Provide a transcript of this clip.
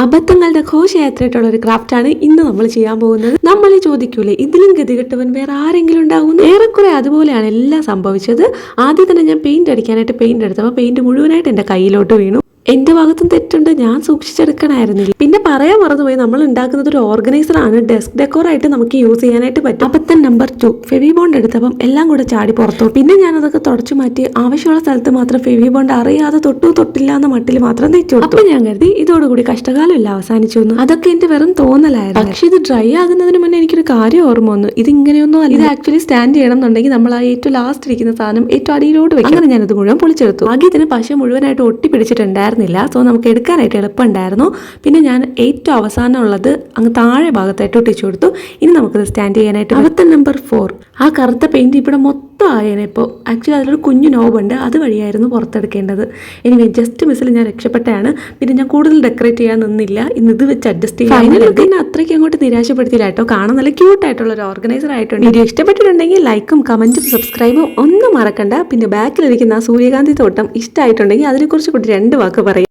അബദ്ധങ്ങളുടെ ഘോഷയാത്രയായിട്ടുള്ള ഒരു ക്രാഫ്റ്റാണ് ഇന്ന് നമ്മൾ ചെയ്യാൻ പോകുന്നത്. നമ്മൾ ഈ ചോദിക്കൂലേ ഇതിലും ഗതികെട്ടവൻ വേറെ ആരെങ്കിലും ഉണ്ടാകുന്നു? ഏറെക്കുറെ അതുപോലെയാണ് എല്ലാം സംഭവിച്ചത്. ആദ്യം തന്നെ ഞാൻ പെയിന്റ് അടിക്കാനായിട്ട് പെയിന്റ് എടുത്തപ്പോൾ പെയിന്റ് മുഴുവനായിട്ട് എൻ്റെ കയ്യിലോട്ട് വീണു. എന്റെ ഭാഗത്തും തെറ്റുണ്ട്, ഞാൻ സൂക്ഷിച്ചെടുക്കണമായിരുന്നില്ല. പിന്നെ പറയാൻ മറന്നുപോയി, നമ്മൾ ഉണ്ടാക്കുന്നത് ഒരു ഓർഗനൈസർ ആണ്. ഡെസ്ക് ഡെക്കോർ ആയിട്ട് നമുക്ക് യൂസ് ചെയ്യാനായിട്ട് പറ്റും. അബദ്ധം നമ്പർ 2, ഫെവി ബോണ്ട് എടുത്തപ്പം എല്ലാം കൂടെ ചാടി പുറത്തു. പിന്നെ ഞാൻ അതൊക്കെ തുടച്ചു മാറ്റി ആവശ്യമുള്ള സ്ഥലത്ത് മാത്രം ഫെവി ബോണ്ട് അറിയാതെ തൊട്ടില്ല എന്ന മട്ടിൽ മാത്രം തെച്ചു. അപ്പൊ ഞാൻ കരുതി ഇതോടുകൂടി കഷ്ടകാലം ഇല്ല അവസാനിച്ചു എന്ന്. അതൊക്കെ എന്റെ വെറും തോന്നലായിരുന്നു. പക്ഷെ ഇത് ഡ്രൈ ആകുന്നതിന് മുന്നേ എനിക്കൊരു കാര്യം ഓർമ്മ വന്നു. ഇത് ഇങ്ങനെയൊന്നും അല്ല. ഇത് ആക്ച്വലി സ്റ്റാൻഡ് ചെയ്യണം എന്നുണ്ടെങ്കിൽ നമ്മൾ ആ ഏറ്റവും ലാസ്റ്റ് ഇരിക്കുന്ന സാധനം ഏറ്റവും അടിയിലോട്ട് വെക്കും. അങ്ങനെ ഞാനത് മുഴുവൻ പൊളിച്ചെടുത്തു. ആകെ ഇതിന് പശ മുഴുവനായിട്ട് ഒട്ടിപ്പിടിച്ചിട്ടുണ്ടായിരുന്നു. സോ നമുക്ക് എടുക്കാനായിട്ട് എളുപ്പമുണ്ടായിരുന്നു. പിന്നെ ഞാൻ ഏറ്റവും അവസാനം ഉള്ളത് അങ്ങ് താഴെ ഭാഗത്തായിട്ട് ഒട്ടിച്ചു കൊടുത്തു. ഇനി നമുക്കത് സ്റ്റാൻഡ് ചെയ്യാനായിട്ട്. അബദ്ധം നമ്പർ 4, ആ കറുത്ത പെയിന്റ് ഇവിടെ മൊത്തം ആയേനെ. ഇപ്പോൾ ആക്ച്വലി അതിലൊരു കുഞ്ഞു നോബുണ്ട്, അത് വഴിയായിരുന്നു പുറത്തെടുക്കേണ്ടത്. ഇനി ജസ്റ്റ് മിസ്സിൽ ഞാൻ രക്ഷപ്പെട്ടാണ്. പിന്നെ ഞാൻ കൂടുതൽ ഡെക്കറേറ്റ് ചെയ്യാൻ നിന്നില്ല, ഇന്ന് ഇത് വെച്ച് അഡ്ജസ്റ്റ് ചെയ്യാൻ. ഫൈനലി പിന്നെ അത്രയ്ക്ക് അങ്ങോട്ട് നിരാശപ്പെടുത്തില്ല കേട്ടോ. കാണാൻ നല്ല ക്യൂട്ടായിട്ടുള്ള ഒരു ഓർഗനൈസർ ആയിട്ടുണ്ട്. വീഡിയോ ഇഷ്ടപ്പെട്ടിട്ടുണ്ടെങ്കിൽ ലൈക്കും കമന്റും സബ്സ്ക്രൈബും ഒന്നും മറക്കണ്ട. പിന്നെ ബാക്കിലിരിക്കുന്ന ആ സൂര്യകാന്തി തോട്ടം ഇഷ്ടമായിട്ടുണ്ടെങ്കിൽ അതിനെക്കുറിച്ച് കൂടി 2 വാക്ക് പറയും.